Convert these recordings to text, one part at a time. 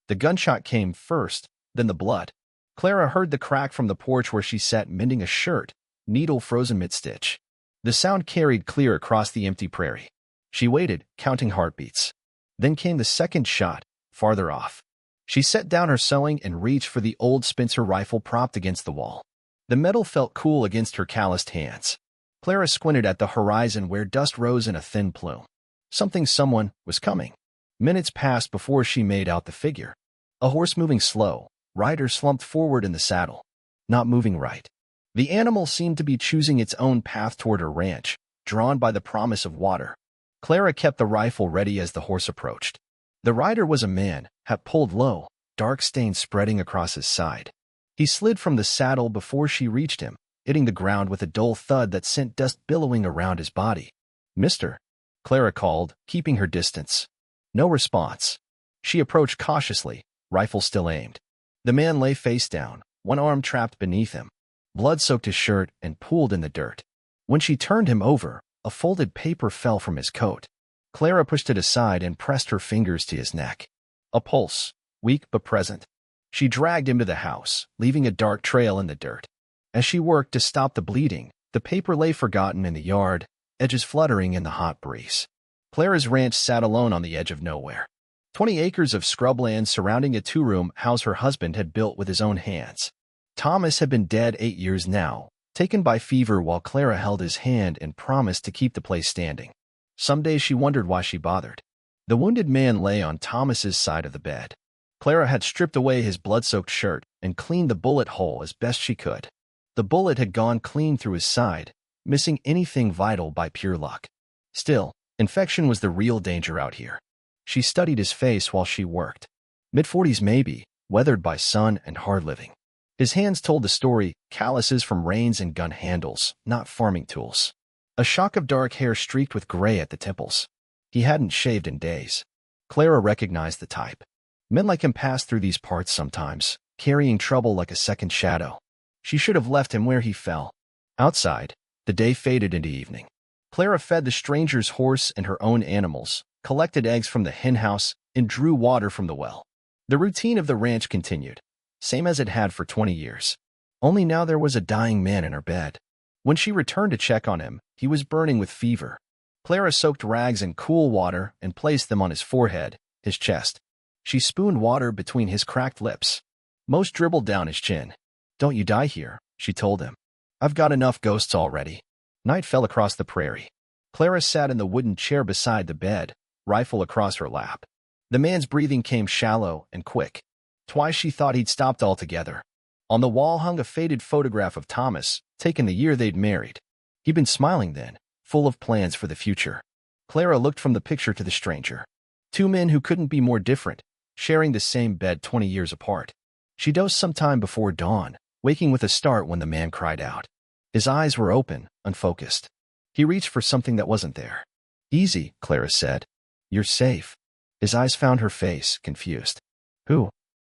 The gunshot came first, then the blood. Clara heard the crack from the porch where she sat mending a shirt, needle frozen mid-stitch. The sound carried clear across the empty prairie. She waited, counting heartbeats. Then came the second shot, farther off. She set down her sewing and reached for the old Spencer rifle propped against the wall. The metal felt cool against her calloused hands. Clara squinted at the horizon where dust rose in a thin plume. Someone was coming. Minutes passed before she made out the figure. A horse moving slow, rider slumped forward in the saddle. Not moving right. The animal seemed to be choosing its own path toward her ranch, drawn by the promise of water. Clara kept the rifle ready as the horse approached. The rider was a man, hat pulled low, dark stains spreading across his side. He slid from the saddle before she reached him, hitting the ground with a dull thud that sent dust billowing around his body. "Mister," Clara called, keeping her distance. No response. She approached cautiously, rifle still aimed. The man lay face down, one arm trapped beneath him. Blood soaked his shirt and pooled in the dirt. When she turned him over, a folded paper fell from his coat. Clara pushed it aside and pressed her fingers to his neck. A pulse, weak but present. She dragged him to the house, leaving a dark trail in the dirt. As she worked to stop the bleeding, the paper lay forgotten in the yard, edges fluttering in the hot breeze. Clara's ranch sat alone on the edge of nowhere. 20 acres of scrubland surrounding a two-room house her husband had built with his own hands. Thomas had been dead 8 years now, taken by fever while Clara held his hand and promised to keep the place standing. Some days she wondered why she bothered. The wounded man lay on Thomas's side of the bed. Clara had stripped away his blood-soaked shirt and cleaned the bullet hole as best she could. The bullet had gone clean through his side, missing anything vital by pure luck. Still, infection was the real danger out here. She studied his face while she worked. Mid-40s maybe, weathered by sun and hard living. His hands told the story, calluses from reins and gun handles, not farming tools. A shock of dark hair streaked with gray at the temples. He hadn't shaved in days. Clara recognized the type. Men like him pass through these parts sometimes, carrying trouble like a second shadow. She should have left him where he fell. Outside, the day faded into evening. Clara fed the stranger's horse and her own animals, collected eggs from the henhouse, and drew water from the well. The routine of the ranch continued, same as it had for 20 years. Only now there was a dying man in her bed. When she returned to check on him, he was burning with fever. Clara soaked rags in cool water and placed them on his forehead, his chest. She spooned water between his cracked lips. Most dribbled down his chin. "Don't you die here," she told him. "I've got enough ghosts already." Night fell across the prairie. Clara sat in the wooden chair beside the bed, rifle across her lap. The man's breathing came shallow and quick. Twice she thought he'd stopped altogether. On the wall hung a faded photograph of Thomas, taken the year they'd married. He'd been smiling then, full of plans for the future. Clara looked from the picture to the stranger. Two men who couldn't be more different, sharing the same bed 20 years apart. She dozed sometime before dawn, waking with a start when the man cried out. His eyes were open, unfocused. He reached for something that wasn't there. "Easy," Clara said. "You're safe." His eyes found her face, confused. "Who?"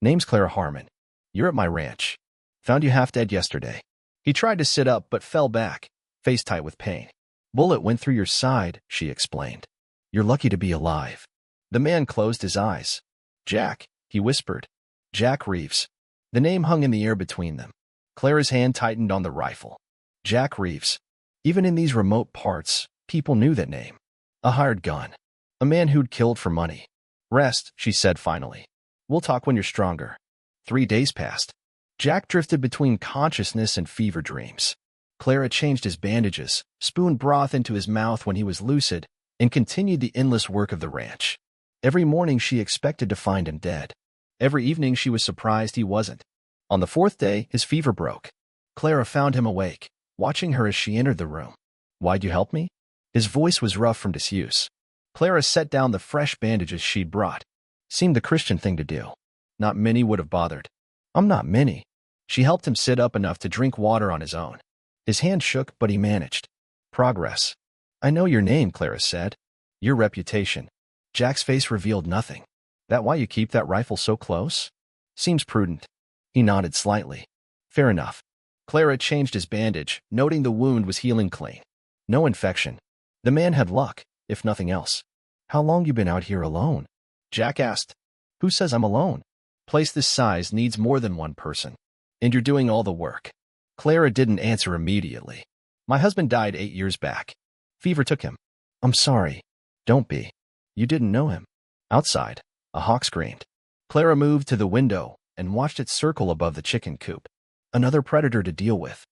"Name's Clara Harmon. You're at my ranch. Found you half dead yesterday." He tried to sit up but fell back, face tight with pain. "Bullet went through your side," she explained. "You're lucky to be alive." The man closed his eyes. "Jack," he whispered. "Jack Reeves." The name hung in the air between them. Clara's hand tightened on the rifle. Jack Reeves. Even in these remote parts, people knew that name. A hired gun. A man who'd killed for money. "Rest," she said finally. "We'll talk when you're stronger." 3 days passed. Jack drifted between consciousness and fever dreams. Clara changed his bandages, spooned broth into his mouth when he was lucid, and continued the endless work of the ranch. Every morning she expected to find him dead. Every evening she was surprised he wasn't. On the 4th day, his fever broke. Clara found him awake, watching her as she entered the room. "Why'd you help me?" His voice was rough from disuse. Clara set down the fresh bandages she'd brought. Seemed the Christian thing to do. Not many would have bothered. "I'm not many." She helped him sit up enough to drink water on his own. His hand shook, but he managed. "Progress." "I know your name," Clara said. "Your reputation." Jack's face revealed nothing. "That why you keep that rifle so close?" "Seems prudent." He nodded slightly. "Fair enough." Clara changed his bandage, noting the wound was healing clean. No infection. The man had luck, if nothing else. "How long you been out here alone?" Jack asked. "Who says I'm alone?" Place this size needs more than one person. And you're doing all the work. Clara didn't answer immediately. My husband died 8 years back. Fever took him. I'm sorry. Don't be. You didn't know him. Outside, a hawk screamed. Clara moved to the window and watched it circle above the chicken coop. Another predator to deal with.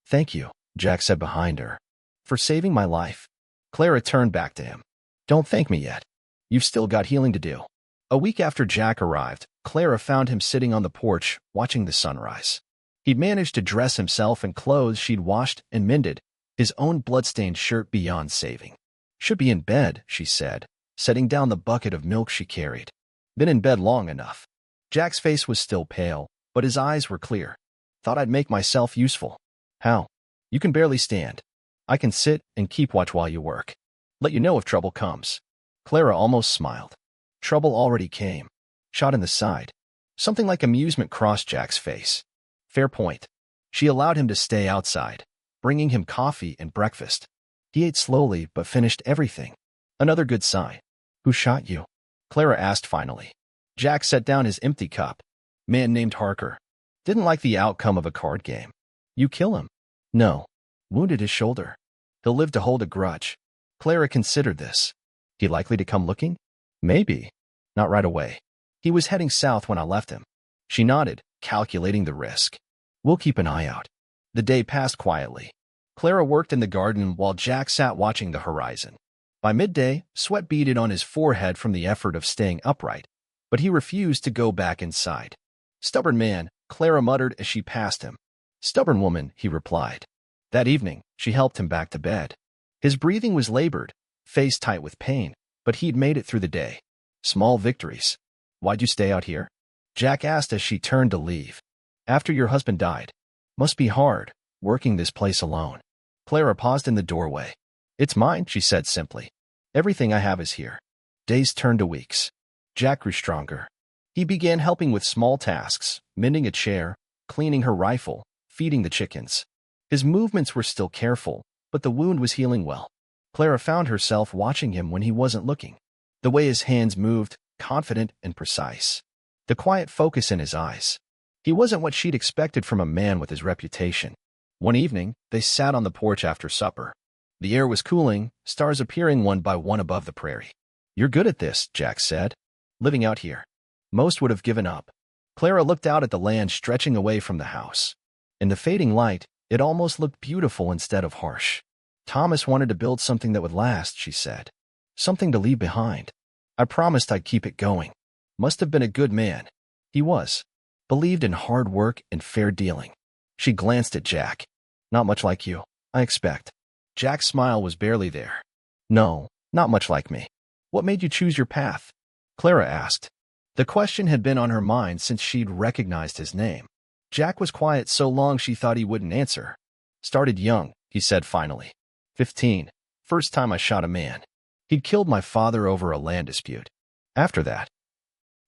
Thank you, Jack said behind her. For saving my life. Clara turned back to him. Don't thank me yet. You've still got healing to do. A week after Jack arrived, Clara found him sitting on the porch, watching the sunrise. He'd managed to dress himself in clothes she'd washed and mended, his own blood-stained shirt beyond saving. Should be in bed, she said, setting down the bucket of milk she carried. Been in bed long enough. Jack's face was still pale, but his eyes were clear. Thought I'd make myself useful. How? You can barely stand. I can sit and keep watch while you work. Let you know if trouble comes. Clara almost smiled. Trouble already came. Shot in the side. Something like amusement crossed Jack's face. Fair point. She allowed him to stay outside, bringing him coffee and breakfast. He ate slowly but finished everything. Another good sign. Who shot you? Clara asked finally. Jack set down his empty cup. Man named Harker. Didn't like the outcome of a card game. You kill him? No. Wounded his shoulder. He'll live to hold a grudge. Clara considered this. He likely to come looking? Maybe. Not right away. He was heading south when I left him. She nodded, calculating the risk. We'll keep an eye out. The day passed quietly. Clara worked in the garden while Jack sat watching the horizon. By midday, sweat beaded on his forehead from the effort of staying upright, but he refused to go back inside. Stubborn man, Clara muttered as she passed him. Stubborn woman, he replied. That evening, she helped him back to bed. His breathing was labored, face tight with pain, but he'd made it through the day. Small victories. Why'd you stay out here? Jack asked as she turned to leave. After your husband died. Must be hard, working this place alone. Clara paused in the doorway. It's mine, she said simply. Everything I have is here. Days turned to weeks. Jack grew stronger. He began helping with small tasks, mending a chair, cleaning her rifle, feeding the chickens. His movements were still careful, but the wound was healing well. Clara found herself watching him when he wasn't looking. The way his hands moved, confident and precise. The quiet focus in his eyes. He wasn't what she'd expected from a man with his reputation. One evening, they sat on the porch after supper. The air was cooling, stars appearing one by one above the prairie. You're good at this, Jack said. Living out here. Most would have given up. Clara looked out at the land stretching away from the house. In the fading light, it almost looked beautiful instead of harsh. Thomas wanted to build something that would last, she said. Something to leave behind. I promised I'd keep it going. Must have been a good man. He was. Believed in hard work and fair dealing. She glanced at Jack. Not much like you, I expect. Jack's smile was barely there. No, not much like me. What made you choose your path? Clara asked. The question had been on her mind since she'd recognized his name. Jack was quiet so long she thought he wouldn't answer. Started young, he said finally. 15. First time I shot a man. He'd killed my father over a land dispute. After that,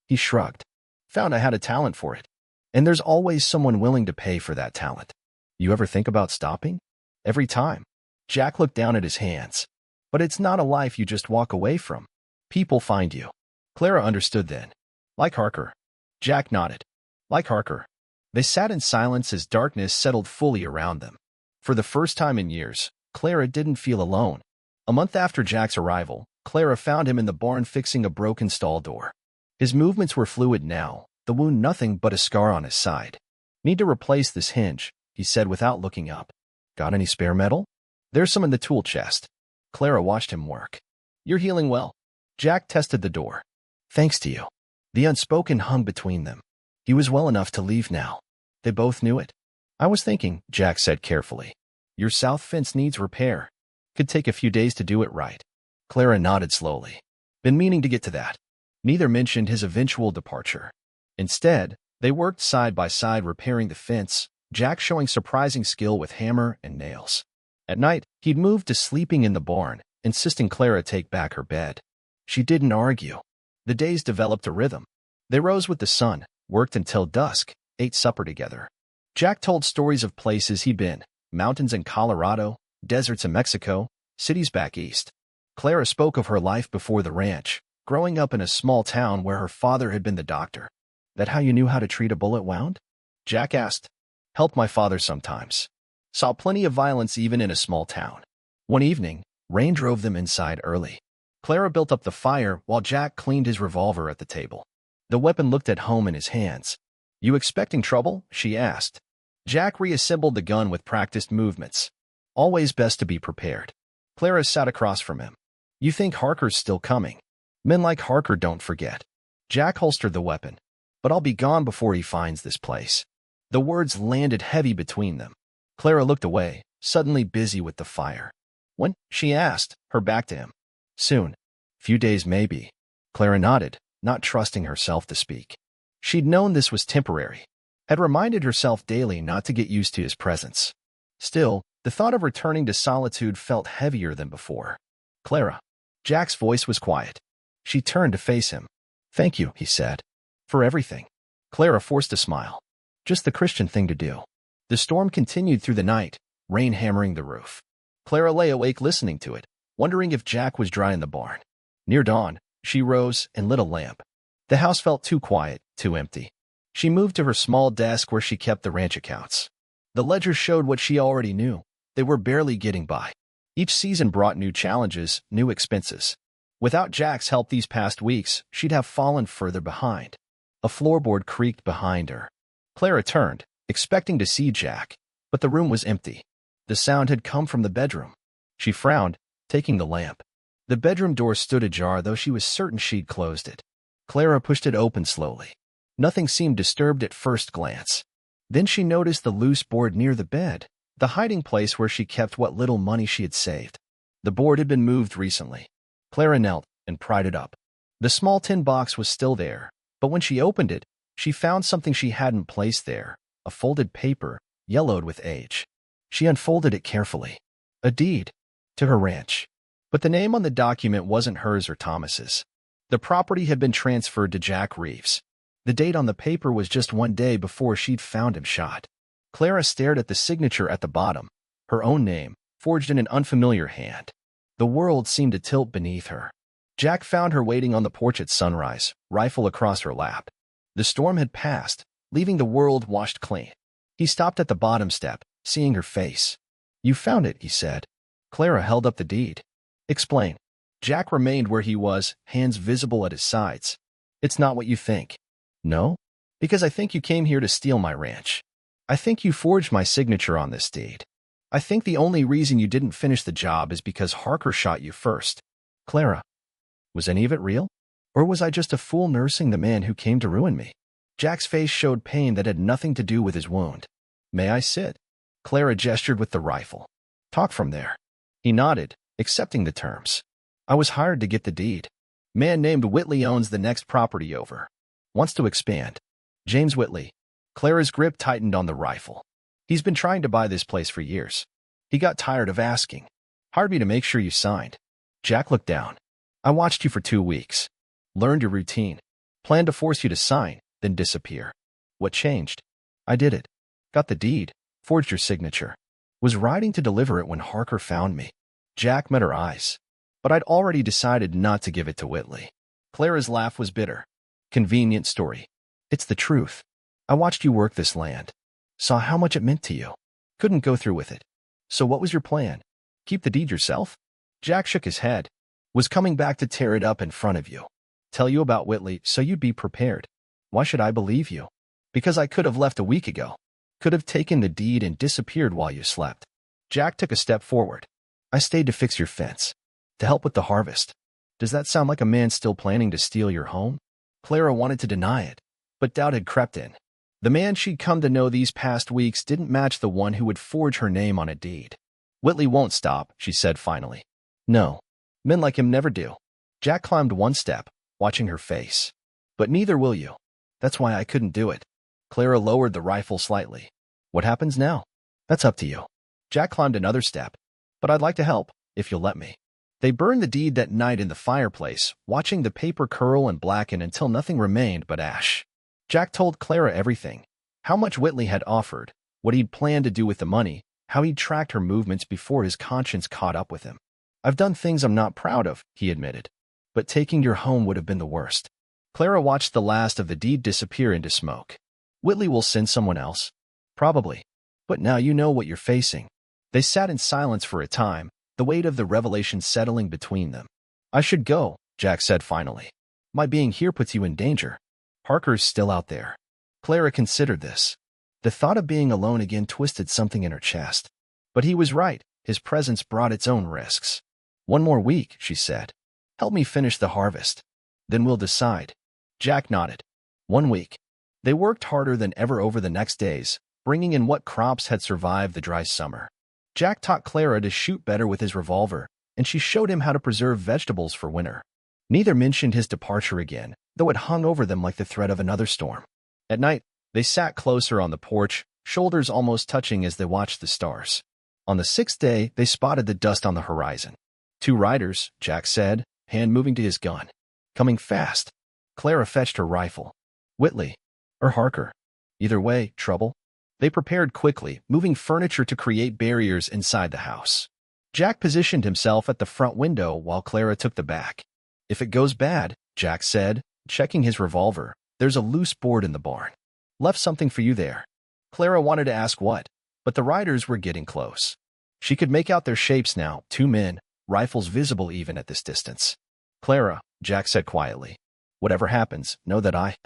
he shrugged. Found I had a talent for it. And there's always someone willing to pay for that talent. You ever think about stopping? Every time. Jack looked down at his hands. But it's not a life you just walk away from. People find you. Clara understood then. Like Harker. Jack nodded. Like Harker. They sat in silence as darkness settled fully around them. For the first time in years, Clara didn't feel alone. A month after Jack's arrival, Clara found him in the barn fixing a broken stall door. His movements were fluid now, the wound nothing but a scar on his side. Need to replace this hinge, he said without looking up. Got any spare metal? There's some in the tool chest. Clara watched him work. You're healing well. Jack tested the door. Thanks to you. The unspoken hung between them. He was well enough to leave now. They both knew it. I was thinking, Jack said carefully. Your south fence needs repair. Could take a few days to do it right. Clara nodded slowly. Been meaning to get to that. Neither mentioned his eventual departure. Instead, they worked side by side repairing the fence, Jack showing surprising skill with hammer and nails. At night, he'd moved to sleeping in the barn, insisting Clara take back her bed. She didn't argue. The days developed a rhythm. They rose with the sun, worked until dusk, ate supper together. Jack told stories of places he'd been, mountains in Colorado, deserts in Mexico, cities back east. Clara spoke of her life before the ranch, growing up in a small town where her father had been the doctor. That how you knew how to treat a bullet wound? Jack asked. Helped my father sometimes. Saw plenty of violence even in a small town. One evening, rain drove them inside early. Clara built up the fire while Jack cleaned his revolver at the table. The weapon looked at home in his hands. You expecting trouble? She asked. Jack reassembled the gun with practiced movements. Always best to be prepared. Clara sat across from him. You think Harker's still coming? Men like Harker don't forget. Jack holstered the weapon. But I'll be gone before he finds this place. The words landed heavy between them. Clara looked away, suddenly busy with the fire. When? She asked, her back to him. Soon. Few days maybe. Clara nodded, not trusting herself to speak. She'd known this was temporary. Had reminded herself daily not to get used to his presence. Still, the thought of returning to solitude felt heavier than before. Clara. Jack's voice was quiet. She turned to face him. Thank you, he said. For everything. Clara forced a smile. Just the Christian thing to do. The storm continued through the night, rain hammering the roof. Clara lay awake listening to it, wondering if Jack was dry in the barn. Near dawn, she rose and lit a lamp. The house felt too quiet, too empty. She moved to her small desk where she kept the ranch accounts. The ledger showed what she already knew. They were barely getting by. Each season brought new challenges, new expenses. Without Jack's help these past weeks, she'd have fallen further behind. A floorboard creaked behind her. Clara turned, expecting to see Jack, but the room was empty. The sound had come from the bedroom. She frowned, taking the lamp. The bedroom door stood ajar, though she was certain she'd closed it. Clara pushed it open slowly. Nothing seemed disturbed at first glance. Then she noticed the loose board near the bed, the hiding place where she kept what little money she had saved. The board had been moved recently. Clara knelt and pried it up. The small tin box was still there, but when she opened it, she found something she hadn't placed there, a folded paper, yellowed with age. She unfolded it carefully. A deed. To her ranch. But the name on the document wasn't hers or Thomas's. The property had been transferred to Jack Reeves. The date on the paper was just one day before she'd found him shot. Clara stared at the signature at the bottom, her own name, forged in an unfamiliar hand. The world seemed to tilt beneath her. Jack found her waiting on the porch at sunrise, rifle across her lap. The storm had passed, leaving the world washed clean. He stopped at the bottom step, seeing her face. You found it, he said. Clara held up the deed. Explain. Jack remained where he was, hands visible at his sides. It's not what you think. No? Because I think you came here to steal my ranch. I think you forged my signature on this deed. I think the only reason you didn't finish the job is because Harker shot you first. Clara. Was any of it real? Or was I just a fool nursing the man who came to ruin me? Jack's face showed pain that had nothing to do with his wound. May I sit? Clara gestured with the rifle. Talk from there. He nodded, accepting the terms. I was hired to get the deed. Man named Whitley owns the next property over. Wants to expand. James Whitley. Clara's grip tightened on the rifle. He's been trying to buy this place for years. He got tired of asking. Hired me to make sure you signed. Jack looked down. I watched you for 2 weeks. Learned your routine. Planned to force you to sign, then disappear. What changed? I did it. Got the deed. Forged your signature. Was riding to deliver it when Harker found me. Jack met her eyes. But I'd already decided not to give it to Whitley. Clara's laugh was bitter. Convenient story. It's the truth. I watched you work this land. Saw how much it meant to you. Couldn't go through with it. So what was your plan? Keep the deed yourself? Jack shook his head. Was coming back to tear it up in front of you. Tell you about Whitley so you'd be prepared. Why should I believe you? Because I could have left a week ago. Could have taken the deed and disappeared while you slept. Jack took a step forward. I stayed to fix your fence. To help with the harvest. Does that sound like a man still planning to steal your home? Clara wanted to deny it, but doubt had crept in. The man she'd come to know these past weeks didn't match the one who would forge her name on a deed. Whitley won't stop, she said finally. No. Men like him never do. Jack climbed one step, watching her face. But neither will you. That's why I couldn't do it. Clara lowered the rifle slightly. What happens now? That's up to you. Jack climbed another step. But I'd like to help, if you'll let me. They burned the deed that night in the fireplace, watching the paper curl and blacken until nothing remained but ash. Jack told Clara everything. How much Whitley had offered, what he'd planned to do with the money, how he'd tracked her movements before his conscience caught up with him. I've done things I'm not proud of, he admitted. But taking your home would have been the worst. Clara watched the last of the deed disappear into smoke. Whitley will send someone else. Probably. But now you know what you're facing. They sat in silence for a time, the weight of the revelation settling between them. I should go, Jack said finally. My being here puts you in danger. Harker's still out there. Clara considered this. The thought of being alone again twisted something in her chest. But he was right. His presence brought its own risks. One more week, she said. Help me finish the harvest. Then we'll decide. Jack nodded. 1 week. They worked harder than ever over the next days, bringing in what crops had survived the dry summer. Jack taught Clara to shoot better with his revolver, and she showed him how to preserve vegetables for winter. Neither mentioned his departure again, though it hung over them like the threat of another storm. At night, they sat closer on the porch, shoulders almost touching as they watched the stars. On the 6th day, they spotted the dust on the horizon. 2 riders, Jack said, hand moving to his gun. Coming fast. Clara fetched her rifle. Whitley. Or Harker. Either way, trouble. They prepared quickly, moving furniture to create barriers inside the house. Jack positioned himself at the front window while Clara took the back. If it goes bad, Jack said, checking his revolver, there's a loose board in the barn. Left something for you there. Clara wanted to ask what, but the riders were getting close. She could make out their shapes now, 2 men, rifles visible even at this distance. Clara, Jack said quietly. Whatever happens, know that I...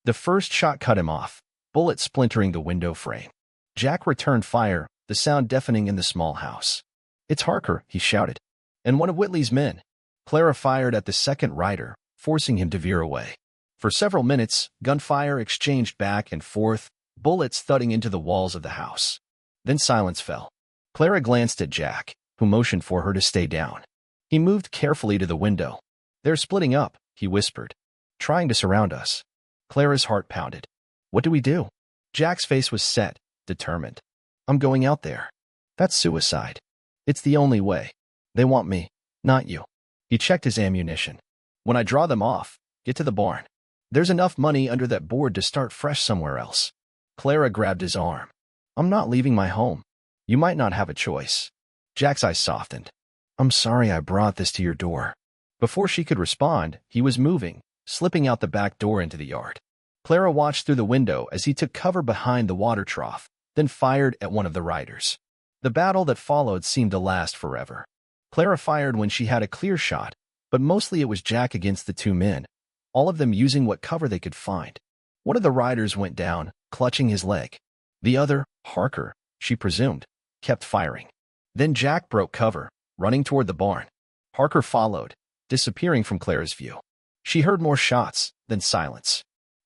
The first shot cut him off, bullet splintering the window frame. Jack returned fire, the sound deafening in the small house. It's Harker, he shouted. And one of Whitley's men. Clara fired at the second rider, forcing him to veer away. For several minutes, gunfire exchanged back and forth, bullets thudding into the walls of the house. Then silence fell. Clara glanced at Jack, who motioned for her to stay down. He moved carefully to the window. They're splitting up, he whispered. Trying to surround us. Clara's heart pounded. What do we do? Jack's face was set, determined. I'm going out there. That's suicide. It's the only way. They want me, not you. He checked his ammunition. When I draw them off, get to the barn. There's enough money under that board to start fresh somewhere else. Clara grabbed his arm. I'm not leaving my home. You might not have a choice. Jack's eyes softened. I'm sorry I brought this to your door. Before she could respond, he was moving, slipping out the back door into the yard. Clara watched through the window as he took cover behind the water trough, then fired at one of the riders. The battle that followed seemed to last forever. Clara fired when she had a clear shot, but mostly it was Jack against the 2 men, all of them using what cover they could find. One of the riders went down, clutching his leg. The other, Harker, she presumed, kept firing. Then Jack broke cover, running toward the barn. Harker followed, disappearing from Clara's view. She heard more shots, then silence.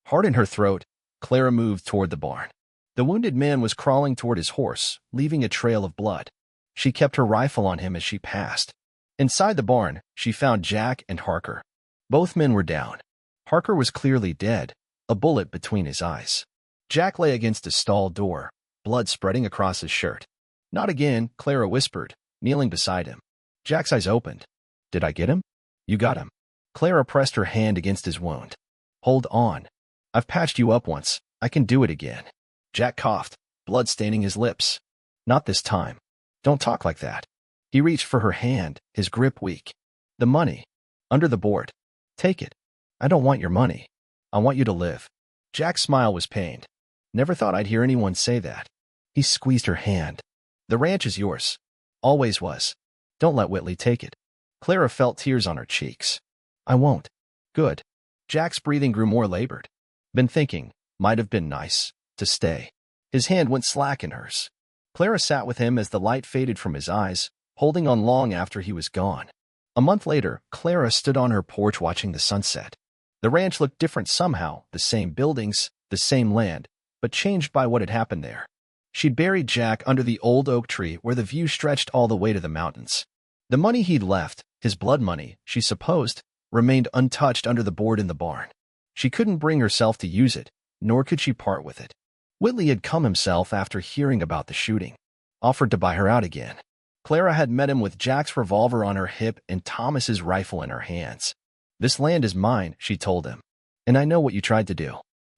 Heart in her throat, Clara moved toward the barn. The wounded man was crawling toward his horse, leaving a trail of blood. She kept her rifle on him as she passed. Inside the barn, she found Jack and Harker. Both men were down. Harker was clearly dead, a bullet between his eyes. Jack lay against a stall door, blood spreading across his shirt. Not again, Clara whispered, kneeling beside him. Jack's eyes opened. Did I get him? You got him. Clara pressed her hand against his wound. Hold on. I've patched you up once. I can do it again. Jack coughed, blood staining his lips. Not this time. Don't talk like that. He reached for her hand, his grip weak. The money. Under the board. Take it. I don't want your money. I want you to live. Jack's smile was pained. Never thought I'd hear anyone say that. He squeezed her hand. The ranch is yours. Always was. Don't let Whitley take it. Clara felt tears on her cheeks. I won't. Good. Jack's breathing grew more labored. Been thinking, might have been nice, to stay. His hand went slack in hers. Clara sat with him as the light faded from his eyes, holding on long after he was gone. A month later, Clara stood on her porch watching the sunset. The ranch looked different somehow, the same buildings, the same land, but changed by what had happened there. She'd buried Jack under the old oak tree where the view stretched all the way to the mountains. The money he'd left, his blood money, she supposed, remained untouched under the board in the barn. She couldn't bring herself to use it, nor could she part with it. Whitley had come himself after hearing about the shooting, offered to buy her out again. Clara had met him with Jack's revolver on her hip and Thomas's rifle in her hands. This land is mine, she told him, and I know what you tried to do.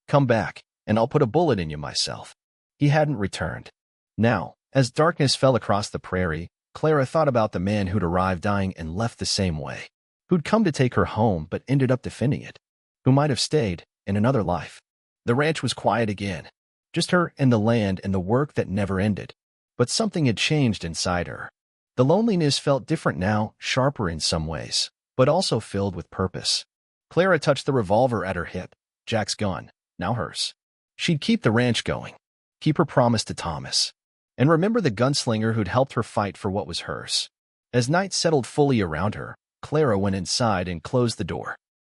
Come back, and I'll put a bullet in you myself. He hadn't returned. Now, as darkness fell across the prairie, Clara thought about the man who'd arrived dying and left the same way, who'd come to take her home but ended up defending it. who might have stayed in another life. The ranch was quiet again, just her and the land and the work that never ended. But something had changed inside her. The loneliness felt different now, sharper in some ways, but also filled with purpose. Clara touched the revolver at her hip. Jack's gun, now hers. She'd keep the ranch going, keep her promise to Thomas, and remember the gunslinger who'd helped her fight for what was hers. As night settled fully around her, Clara went inside and closed the door.